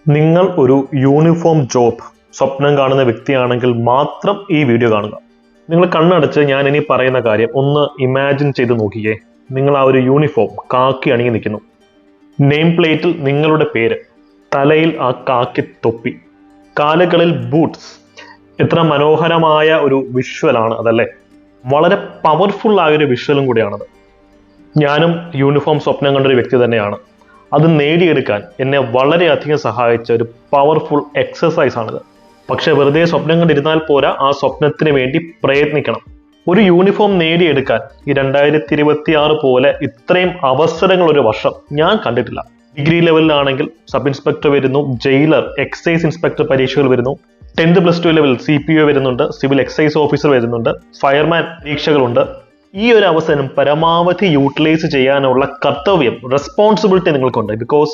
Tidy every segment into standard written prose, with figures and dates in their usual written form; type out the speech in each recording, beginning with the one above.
നിങ്ങൾ ഒരു uniform job സ്വപ്നം കാണുന്ന വ്യക്തിയാണെങ്കിൽ മാത്രം ഈ വീഡിയോ കാണുക. നിങ്ങൾ കണ്ണടച്ച് ഞാൻ ഇനി പറയുന്ന കാര്യം ഒന്ന് ഇമാജിൻ ചെയ്ത് നോക്കിയേ. നിങ്ങൾ ആ ഒരു യൂണിഫോം കാക്കി അണിഞ്ഞു നിൽക്കുന്നു. നെയിം പ്ലേറ്റിൽ നിങ്ങളുടെ പേര്, തലയിൽ ആ കാക്കി തൊപ്പി, കാലുകളിൽ ബൂട്ട്സ്. എത്ര മനോഹരമായ ഒരു വിഷ്വലാണ് അതല്ലേ? വളരെ പവർഫുൾ ആയ ഒരു വിഷ്വലും കൂടിയാണത്. ഞാനും യൂണിഫോം സ്വപ്നം കണ്ടൊരു വ്യക്തി തന്നെയാണ്. അത് നേടിയെടുക്കാൻ എന്നെ വളരെയധികം സഹായിച്ച ഒരു പവർഫുൾ എക്സസൈസ് ആണിത്. പക്ഷെ വെറുതെ സ്വപ്നം കണ്ടിരുന്നാൽ പോരാ, ആ സ്വപ്നത്തിന് വേണ്ടി പ്രയത്നിക്കണം. ഒരു യൂണിഫോം നേടിയെടുക്കാൻ ഈ 2026 പോലെ ഇത്രയും അവസരങ്ങൾ ഒരു വർഷം ഞാൻ കണ്ടിട്ടില്ല. ഡിഗ്രി ലെവലിലാണെങ്കിൽ സബ് ഇൻസ്പെക്ടർ വരുന്നു, ജയിലർ, എക്സൈസ് ഇൻസ്പെക്ടർ പരീക്ഷകൾ വരുന്നു, 10th +2 ലെവൽ CPO വരുന്നുണ്ട്, സിവിൽ എക്സൈസ് ഓഫീസർ വരുന്നുണ്ട്, ഫയർമാൻ പരീക്ഷകളുണ്ട്. ഈ ഒരു അവസരം പരമാവധി യൂട്ടിലൈസ് ചെയ്യാനുള്ള കർത്തവ്യം, റെസ്പോൺസിബിലിറ്റി നിങ്ങൾക്കുണ്ട്. ബിക്കോസ്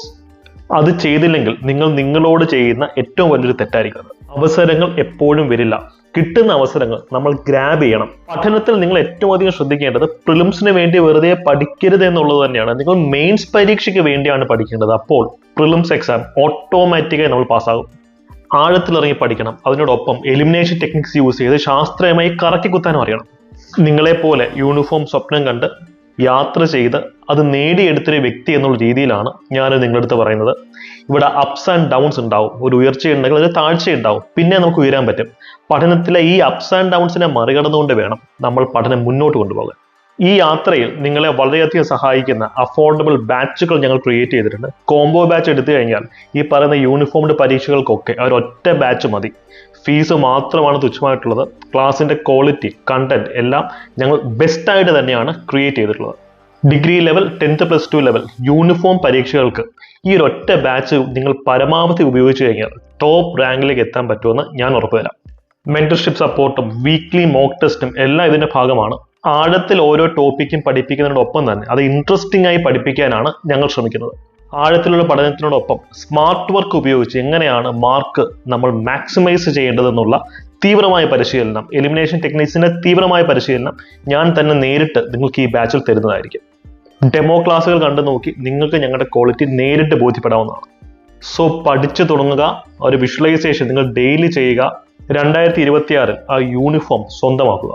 അത് ചെയ്തില്ലെങ്കിൽ നിങ്ങൾ നിങ്ങളോട് ചെയ്യുന്ന ഏറ്റവും വലിയൊരു തെറ്റായിരിക്കും. അവസരങ്ങൾ എപ്പോഴും വരില്ല. കിട്ടുന്ന അവസരങ്ങൾ നമ്മൾ ഗ്രാബ് ചെയ്യണം. പഠനത്തിൽ നിങ്ങൾ ഏറ്റവും അധികം ശ്രദ്ധിക്കേണ്ടത് പ്രിലിംസിന് വേണ്ടി വെറുതെ പഠിക്കരുത് എന്നുള്ളത് തന്നെയാണ്. നിങ്ങൾ മെയിൻസ് പരീക്ഷയ്ക്ക് വേണ്ടിയാണ് പഠിക്കേണ്ടത്. അപ്പോൾ പ്രിലിംസ് എക്സാം ഓട്ടോമാറ്റിക്കായി നമ്മൾ പാസ്സാകും. ആഴത്തിലിറങ്ങി പഠിക്കണം. അതിനോടൊപ്പം എലിമിനേഷൻ ടെക്നിക്സ് യൂസ് ചെയ്ത് ശാസ്ത്രീയമായി കറക്കി കുത്താനും അറിയണം. നിങ്ങളെപ്പോലെ യൂണിഫോം സ്വപ്നം കണ്ട് യാത്ര ചെയ്ത് അത് നേടിയെടുത്തൊരു വ്യക്തി എന്നുള്ള രീതിയിലാണ് ഞാൻ നിങ്ങളുടെ അടുത്ത് പറയുന്നത്. ഇവിടെ അപ്സ് ആൻഡ് ഡൗൺസ് ഉണ്ടാവും. ഒരു ഉയർച്ചയുണ്ടെങ്കിൽ ഒരു താഴ്ചയുണ്ടാവും. പിന്നെ നമുക്ക് ഉയരാൻ പറ്റും. പഠനത്തിലെ ഈ അപ്സ് ആൻഡ് ഡൗൺസിനെ മറികടന്നുകൊണ്ട് വേണം നമ്മൾ പഠനം മുന്നോട്ട് കൊണ്ടുപോകാൻ. ഈ യാത്രയിൽ നിങ്ങളെ വളരെയധികം സഹായിക്കുന്ന അഫോർഡബിൾ ബാച്ചുകൾ ഞങ്ങൾ ക്രിയേറ്റ് ചെയ്തിട്ടുണ്ട്. കോംബോ ബാച്ച് എടുത്തു കഴിഞ്ഞാൽ ഈ പറയുന്ന യൂണിഫോമിന്റെ പരീക്ഷകൾക്കൊക്കെ ഒരൊറ്റ ബാച്ച് മതി. ഫീസ് മാത്രമാണ് തുച്ഛമായിട്ടുള്ളത്. ക്ലാസിന്റെ ക്വാളിറ്റി, കണ്ടന്റ് എല്ലാം ഞങ്ങൾ ബെസ്റ്റായിട്ട് തന്നെയാണ് ക്രിയേറ്റ് ചെയ്തിട്ടുള്ളത്. Degree level, 10th +2 level uniform പരീക്ഷകൾക്ക് ഈ ഒരൊറ്റ ബാച്ച് നിങ്ങൾ പരമാവധി ഉപയോഗിച്ച് കഴിഞ്ഞാൽ ടോപ്പ് റാങ്കിലേക്ക് എത്താൻ പറ്റുമെന്ന് ഞാൻ ഉറപ്പുതരാം. മെന്റർഷിപ്പ് സപ്പോർട്ടും വീക്ക്ലി മോക്ക് ടെസ്റ്റും എല്ലാം ഇതിന്റെ ഭാഗമാണ്. ആഴത്തിൽ ഓരോ ടോപ്പിക്കും പഠിപ്പിക്കുന്നതിനോടൊപ്പം തന്നെ അത് ഇൻട്രസ്റ്റിംഗ് ആയി പഠിപ്പിക്കാനാണ് ഞങ്ങൾ ശ്രമിക്കുന്നത്. ആഴത്തിലുള്ള പഠനത്തിനോടൊപ്പം സ്മാർട്ട് വർക്ക് ഉപയോഗിച്ച് എങ്ങനെയാണ് മാർക്ക് നമ്മൾ മാക്സിമൈസ് ചെയ്യേണ്ടതെന്നുള്ള തീവ്രമായ പരിശീലനം, എലിമിനേഷൻ ടെക്നിക്സിന്റെ തീവ്രമായ പരിശീലനം ഞാൻ തന്നെ നേരിട്ട് നിങ്ങൾക്ക് ഈ ബാച്ചിൽ തരുന്നതായിരിക്കും. ഡെമോ ക്ലാസ്സുകൾ കണ്ടു നോക്കി നിങ്ങൾക്ക് ഞങ്ങളുടെ ക്വാളിറ്റി നേരിട്ട് ബോധ്യപ്പെടാവുന്നതാണ്. സോ പഠിച്ചു തുടങ്ങുക. ഒരു വിഷ്വലൈസേഷൻ നിങ്ങൾ ഡെയിലി ചെയ്യുക. 2026 ആ യൂണിഫോം സ്വന്തമാക്കുക.